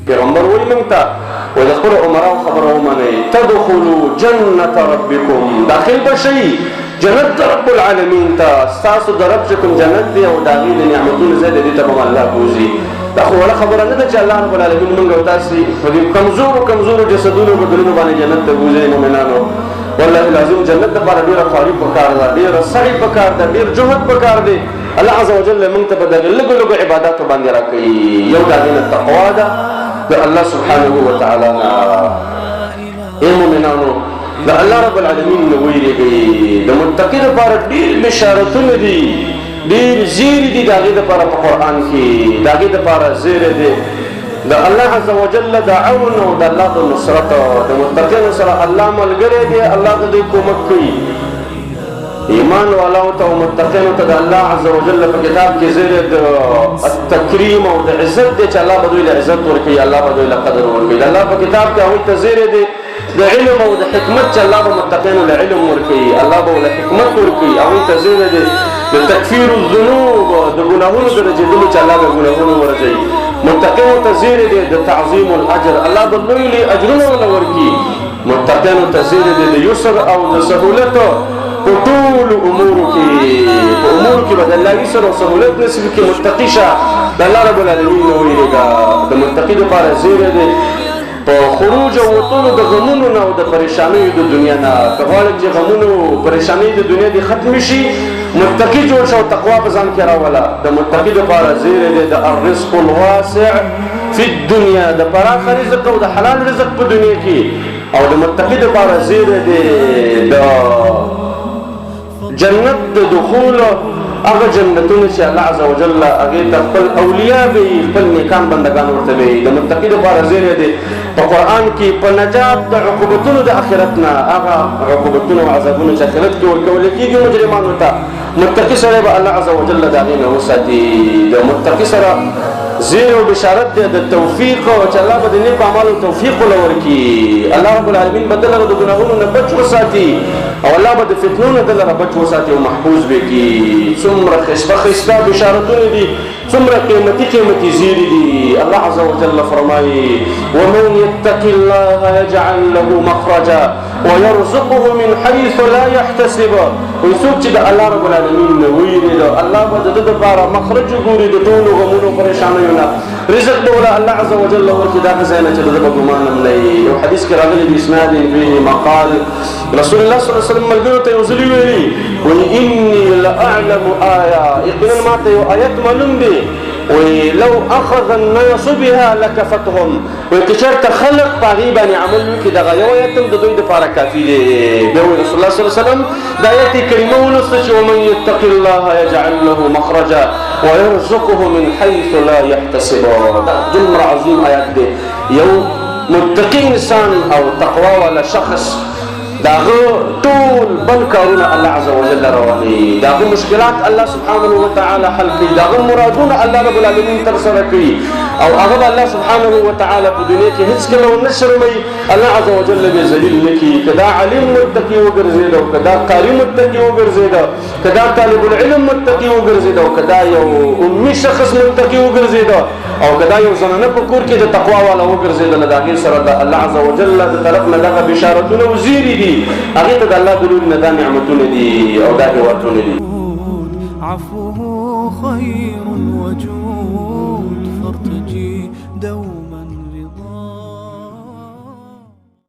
پیغمبر وی منتا ودخل عمراء خبر ومنی تدخلوا جنة ربكم داخل بشي جنت رب العالمين تا استاسو درب چکم جنت دی او داغی دی نعمتون زید دی تبم اللہ بوزی دا خو ولا خبره نه ده چې الله رب العالمین موږ او تاسو په دې کمزورو جسدونو بدلونو باندې جنت ته بوزي مؤمنانو والله لازم جنت لپاره ډیره خواري پکار ده ډیره سعی پکار ده ډیر جهد پکار دی الله عز وجل موږ ته بدل لګو عبادت باندې راکړي یو د تقوا ده د الله سبحانه وتعالى اے مؤمنانو د الله رب العالمین نو ویریږي د متقین لپاره ډیر بشارتونه دي ډیر زیری دي داغه لپاره په قران کې داغه لپاره زیری دي د الله عز وجل د عون او د الله د نصرت د متقین سره الله ملګری دی الله د کومک کوي ایمان والاو ته او متقین ته د الله عز وجل په کتاب کې زیری د التکریم او د عزت دی چې الله بدوی له عزت ورکړي الله بدوی له قدر ورکړي الله په کتاب کې هغه ته زیری دی د علم او د حکمت چې الله به متقین له علم ورکړي الله به له حکمت ورکړي هغه ته زیری دی د تکفیر الذنوب د ګناهونو د رجدلو چې الله به ګناهونو ورځي متقین ته زیری دی د تعظیم الاجر الله به لوی اجرونه ورکړي متقین ته زیری دی د یسر او د سهولت په ټول امور کې به د الله یسر او سهولت نصیب کې متقی شه د الله رب العالمین نو ویریږي د متقی لپاره زیری دی په خروج او وطن د غمونو نه او د پریشانیو د دنیا نه کله چې غمونو پریشانی د دنیا دي ختم شي متقی جوړ شو تقوا په ځان کې راولا د متقی لپاره زیری دی د الرزق الواسع فی الدنيا د پراخ رزق او د حلال رزق په دنیا کې او د متقی لپاره زیری دی د جنت د دخول هغه جنتونه چې الله عز وجل هغه ته خپل اولیاء به خپل نیکان بندگان ورته وي د متقی لپاره زیری دی په قران کې په نجات د عقوبتونو د آخرت نه هغه عقوبتونو او عذابونو چې آخرت کې ورکول کېږي مجرمانو ته متقی سره به الله عز وجل داغه نه وساتي د متقی سره زیر او بشارت د توفیق او چې الله به د نیک اعمالو توفیق ولورکي الله رب العالمین بدل د ګناهونو نه بچ وساتي او الله به د فتنونو نه دلته بچ وساتي او محفوظ به کی څومره خشبه بشارتونه دي څومره قیمتي زیری دي الله عز وجل فرمایي ومن يتق الله يجعل له مخرجا ويرزقه من حيث لا يحتسب ويسوق چې د الله رب العالمین نو ویری دا الله به د لپاره مخرج ګوري د ټولو غمونو پریشانیو نه رزق دوله الله عز وجل ورکړي دا ځای چې د ګمان نه یو حدیث کې راغلی د اسناد فيه مقال رسول الله صلی الله علیه وسلم ملګرو ته وزلی ویلي واني لاعلم آیه یقینا ما ته یو آیت معلوم دی ولو اخذ الناس بها لكفتهم وكثرت خلق طغيبا عمل کې دغه یو آیت د دوی لپاره کافی دی رسول الله صلی الله علیه وسلم د آیت کریمه ولست چې ومن يتق الله يجعل له مخرجا ويرزقه من حيث لا يحتسب دا جمر عظیم آیات دی یو متقی انسان او تقوا ولا شخص داغه ټول بل کارونه الله عز وجل رواني داغه مشکلات الله سبحانه وتعالى حل کوي داغه مرادونه الله رب العالمین تر سره کوي او هغه الله سبحانه وتعالى په دنیا کې هیڅ کله نشرمي الله عز وجل به ذلیل نکي کدا علم متقي وګرځید او کدا قاری متقي وګرځید کدا طالب العلم متقي وګرځید او کدا یو امي شخص متقي وګرځید او کدا یو زنانه په کور کې د تقوا والا وګرځید له داغه سره الله عز وجل د طرف نه دغه بشارتونه وزيري دي هغه ته الله دلول نه د نعمتونه دي او د هیوادونه دي عفوه خير وجود